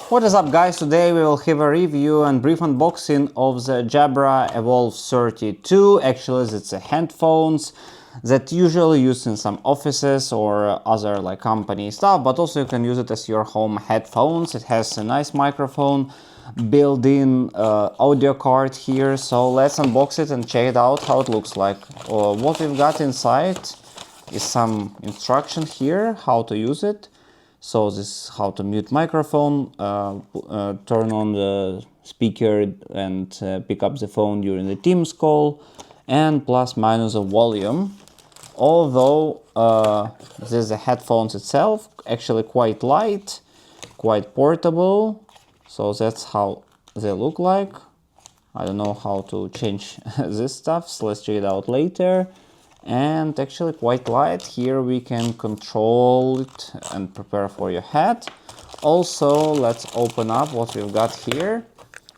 What is up, guys? Today we will have a review and brief unboxing of the Jabra EVOLVE 32. Actually, it's a headphones that usually used in some offices or other like company stuff, but also you can use it as your home headphones. It has a nice microphone, built-in audio card here, so let's unbox it and check it out how it looks like. What we've got inside is some instruction here how to use it. So this is how to mute microphone, turn on the speaker and pick up the phone during the Teams call, and plus minus a volume. Although this is the headphones itself, actually quite light, quite portable. So that's how they look like. I don't know how to change this stuff, so let's check it out later. And actually quite light. Here we can control it and prepare for your head. Also, let's open up what we've got here.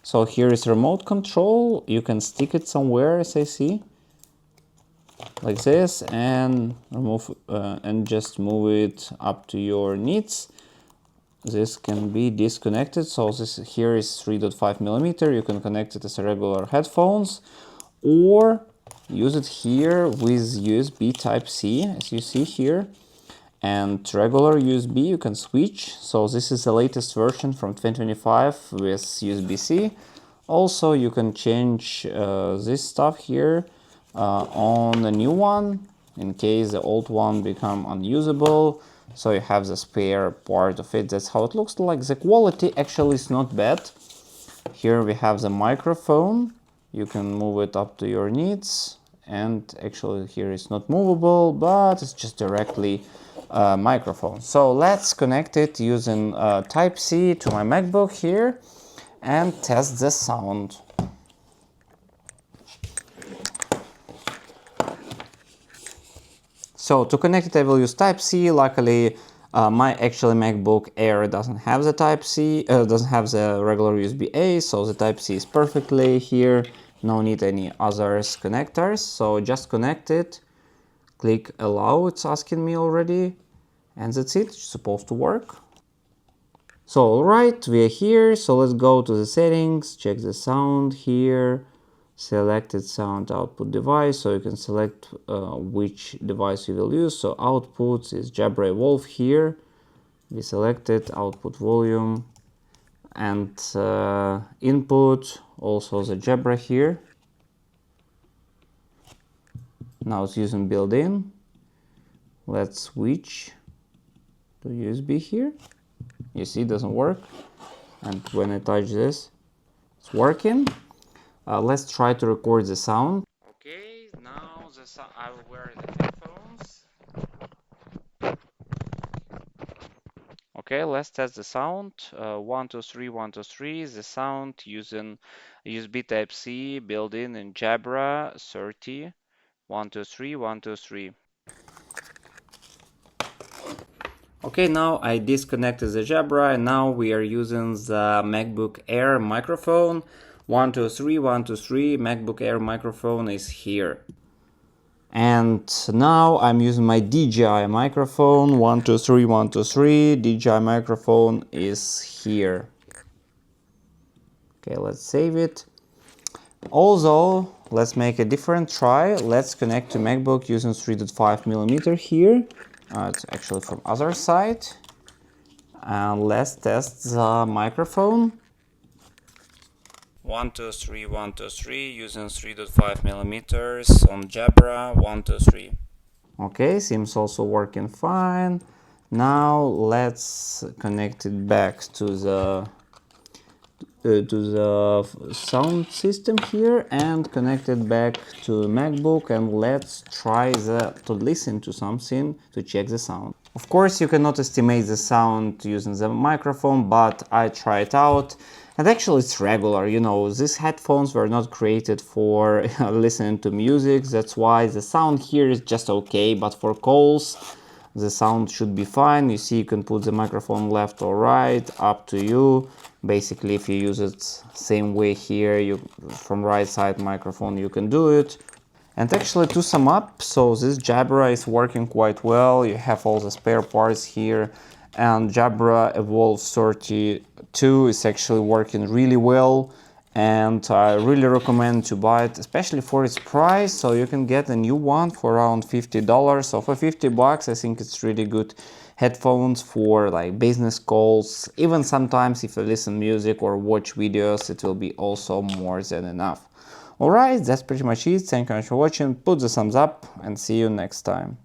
So here is remote control. You can stick it somewhere, as I see, like this, and remove and just move it up to your needs. This can be disconnected. So this here is 3.5 millimeter. You can connect it as a regular headphones, or use it here with USB Type-C, as you see here, and regular USB you can switch. So this is the latest version from 2025 with USB-C. Also, you can change this stuff here on the new one in case the old one become unusable. So you have the spare part of it. That's how it looks like. The quality actually is not bad. Here we have the microphone. You can move it up to your needs. And actually here it's not movable, but it's just directly microphone. So let's connect it using Type-C to my MacBook here and test the sound. So to connect it I will use Type-C. Luckily my actually MacBook Air doesn't have the Type-C, doesn't have the regular USB-A, so the Type-C is perfectly here. No need any others connectors, so just connect it, click allow, it's asking me already, and that's it, it's supposed to work. So alright, we are here, so let's go to the settings, check the sound here, selected sound output device, so you can select which device you will use. So outputs is Jabra EVOLVE here, we selected output volume, and input also the Jabra here. Now it's using built-in. Let's switch to USB here. You see it doesn't work, and when I touch this it's working. Let's try to record the sound. Okay, now I will wear the headphones. Okay, let's test the sound. 1, 2, 3, 1, 2, 3. The sound using USB Type-C built-in Jabra 30. 1, 2, 3, 1, 2, 3. Okay, now I disconnected the Jabra and now we are using the MacBook Air microphone. 1, 2, 3, 1, 2, 3. MacBook Air microphone is here. And now I'm using my DJI microphone. 1, 2, 3, 1, 2, 3. DJI microphone is here. Okay, let's save it. Also, let's make a different try. Let's connect to MacBook using 3.5 millimeter here. It's actually from other side. And let's test the microphone. 1, 2, 3, 1, 2, 3, using 3.5 millimeters on Jabra. 1, 2, 3. Okay, seems also working fine. Now let's connect it back to the sound system here and connect it back to MacBook, and let's try to listen to something to check the sound. Of course, you cannot estimate the sound using the microphone, but I try it out. And actually it's regular, you know, these headphones were not created for listening to music, that's why the sound here is just okay, but for calls the sound should be fine. You see, you can put the microphone left or right, up to you. Basically, if you use it same way here, from right side microphone you can do it. And actually, to sum up, so this Jabra is working quite well. You have all the spare parts here and Jabra EVOLVE 32 is actually working really well, and I really recommend to buy it, especially for its price. So you can get a new one for around $50. So for 50 bucks, I think it's really good headphones for like business calls. Even sometimes if you listen music or watch videos, it will be also more than enough. Alright, that's pretty much it. Thank you much for watching. Put the thumbs up and see you next time.